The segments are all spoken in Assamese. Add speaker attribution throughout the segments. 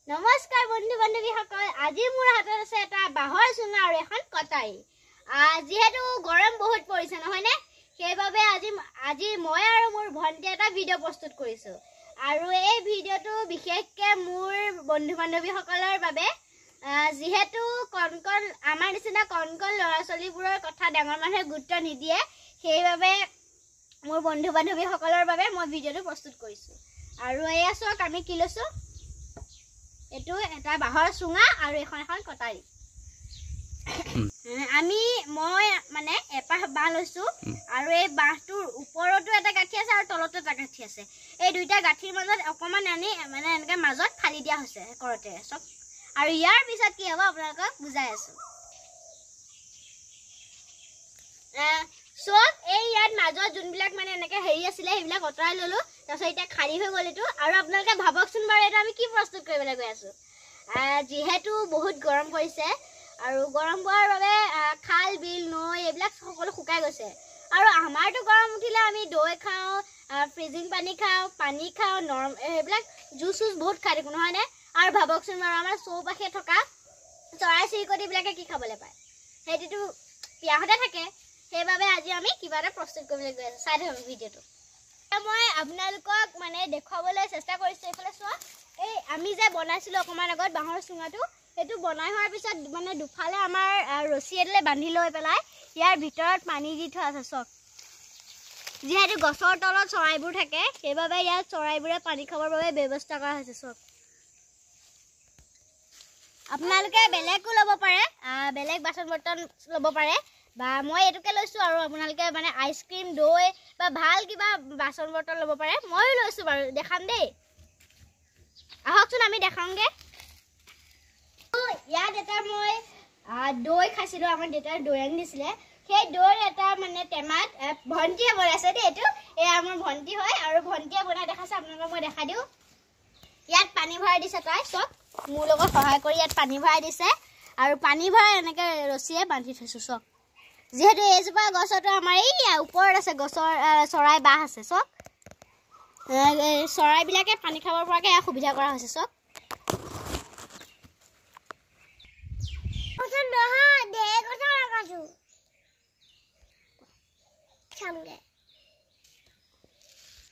Speaker 1: নমস্কাৰ বন্ধু বান্ধৱীসকল আজি মোৰ হাতত আছে এটা বাহৰ চুঙা আৰু এখন কটাৰী যেহেতু গৰম বহুত পৰিছে নহয়নে সেইবাবে আজি মই আৰু মোৰ ভণ্টি এটা ভিডিঅ' প্ৰস্তুত কৰিছো আৰু এই ভিডিঅ'টো বিশেষকৈ মোৰ বন্ধু বান্ধৱীসকলৰ বাবে যেহেতু কণকণ আমাৰ নিচিনা কণকণ ল'ৰা ছোৱালীবোৰৰ কথা ডাঙৰ মানুহে গুৰুত্ব নিদিয়ে সেইবাবে মোৰ বন্ধু বান্ধৱীসকলৰ বাবে মই ভিডিঅ'টো প্ৰস্তুত কৰিছো আৰু এয়া চাওক আমি কি লৈছো এটো এটা বাহৰ চুঙা আৰু এখন কটাৰী মই মানে এপাহ বাহ লৈছো আৰু এই বাহটোৰ ওপৰতো এটা গাঠি আছে আৰু তলতো এটা গাঠি আছে এই দুইটা গাঠিৰ মাজত অকমান আনি মানে এনেকে মাজত ফালি দিয়া হৈছে কৰতে সব আৰু ইয়াৰ পিছত কি হ'ব আপোনালোকক বুজাই আছো সব এই ইয়াত মাজত যোনবিলাক মানে এনেকে হেৰি আছিলে সেইবিলাক অতৰাই ললো তাৰপিছত এটা খালি হৈ গ'ল এটো আৰু আপোনালোকে ভাবকচোন বাৰু এটা আমি কি প্ৰস্তুত কৰিবলৈ গৈ আছো যেহেতু বহুত গৰম পৰিছে আৰু গৰম পোৱাৰ বাবে খাল বিল নৈ এইবিলাক সকলো শুকাই গৈছে আৰু আমাৰটো গৰম উঠিলে আমি দৈ খাওঁ ফ্ৰিজিং পানী খাওঁ এইবিলাক জুচ বহুত খাই থাকো নহয়নে আৰু ভাবকচোন বাৰু আমাৰ চৌপাশে থকা চৰাই চিৰিকটিবিলাকে কি খাবলৈ পায় সেইটোতো পিয়াহতে থাকে সেইবাবে আজি আমি কিবা এটা প্ৰস্তুত কৰিবলৈ গৈ আছো চাই থাকক ভিডিঅ'টো মই আপোনালোকক মানে দেখুৱাবলৈ চেষ্টা কৰিছো এইফালে চোৱা এই আমি যে বনাইছিলো অকমান আগত বাহৰ চুঙাটো এটো বনাই হোৱাৰ পিছত মানে দুফালে আমাৰ ৰছী এডালে বান্ধি লৈ পেলাই ইয়াৰ ভিতৰত পানী দি থোৱা আছে চক যেহেতু গছৰ তলত চৰাইবোৰ থাকে সেইবাবে ইয়াত চৰাইবোৰে পানী খাবৰ বাবে ব্যৱস্থা কৰা হৈছে চক আপোনালোকে বেলেগো ল'ব পাৰে বেলেগ বাচন বৰ্তন ল'ব পাৰে বা মই এটুকে লৈছো আৰু আপোনালোকে মানে আইসক্ৰীম দৈ বা ভাল কিবা বাচন বৰ্তন ল'ব পাৰে মইও লৈছো বাৰু দেখাম দেই আহকচোন আমি দেখামগে ইয়াত এটা মই দৈ খাইছিলো আমাৰ দেউতাই দৈ আনি দিছিলে সেই দৈৰ এটা মানে টেমাত ভণ্টিয়ে বনাইছে দেই এইটো এই আমাৰ ভণ্টি হয় আৰু ভণ্টিয়ে বনাই দেখাইছে আপোনালোকক মই দেখাই দিওঁ ইয়াত পানী ভৰাই দিছে তাই চব মোৰ লগত সহায় কৰি ইয়াত পানী ভৰাই দিছে আৰু পানী ভৰাই এনেকে ৰছীয়ে বান্ধি থৈছো চব যেহেতু এইজোপা গছতো আমাৰ এই ওপৰত আছে গছৰ চৰাই বাহ আছে চব চৰাইবিলাকে পানী খাবৰ পৰাকে সুবিধা কৰা হৈছে চব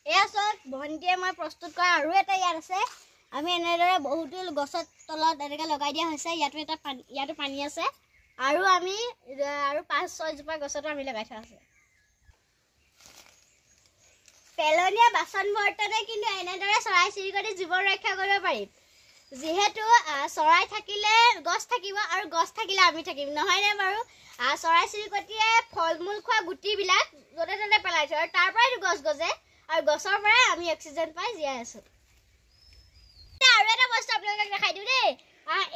Speaker 1: এয়া চব ভণ্টিয়ে মই প্ৰস্তুত কৰা আৰু এটা ইয়াত আছে আমি এনেদৰে বহুতো গছৰ তলত এনেকে লগাই দিয়া হৈছে ইয়াতো পানী আছে আৰু আমি আৰু 5-6 জোপা গছতো আমি লগাই থোৱা আছে পেলনীয়া বাচন বৰ্তনে কিন্তু এনেদৰে চৰাই চিৰিকটি জীৱন ৰক্ষা কৰিব পাৰিম যেহেতু চৰাই থাকিলে গছ থাকিব আৰু গছ থাকিলে আমি থাকিম নহয়নে বাৰু চৰাই চিৰিকটিয়ে ফল মূল খোৱা গুটিবিলাক য'তে ত'তে পেলাই থয় আৰু তাৰ পৰাই গছ গজে আৰু গছৰ পৰাই আমি অক্সিজেন পাই জীয়াই আছো আৰু এটা বস্তু আপোনালোকক দেখাই দিওঁ দেই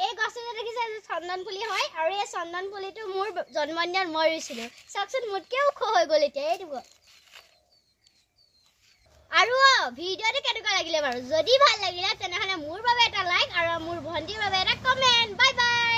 Speaker 1: এই গছটো দেখিছে চন্দন পুলি হয় আৰু এই চন্দন পুলিটো মোৰ জন্মদিনত মই ৰুইছিলো চাওকচোন মোতকেও ওখ হৈ গ'ল এতিয়া এইটো আৰু ভিডিঅ'টো কেনেকুৱা লাগিলে বাৰু যদি ভাল লাগিলে তেনেহ'লে মোৰ বাবে এটা লাইক আৰু মোৰ ভণ্টিৰ বাবে এটা কমেণ্ট বাই বাই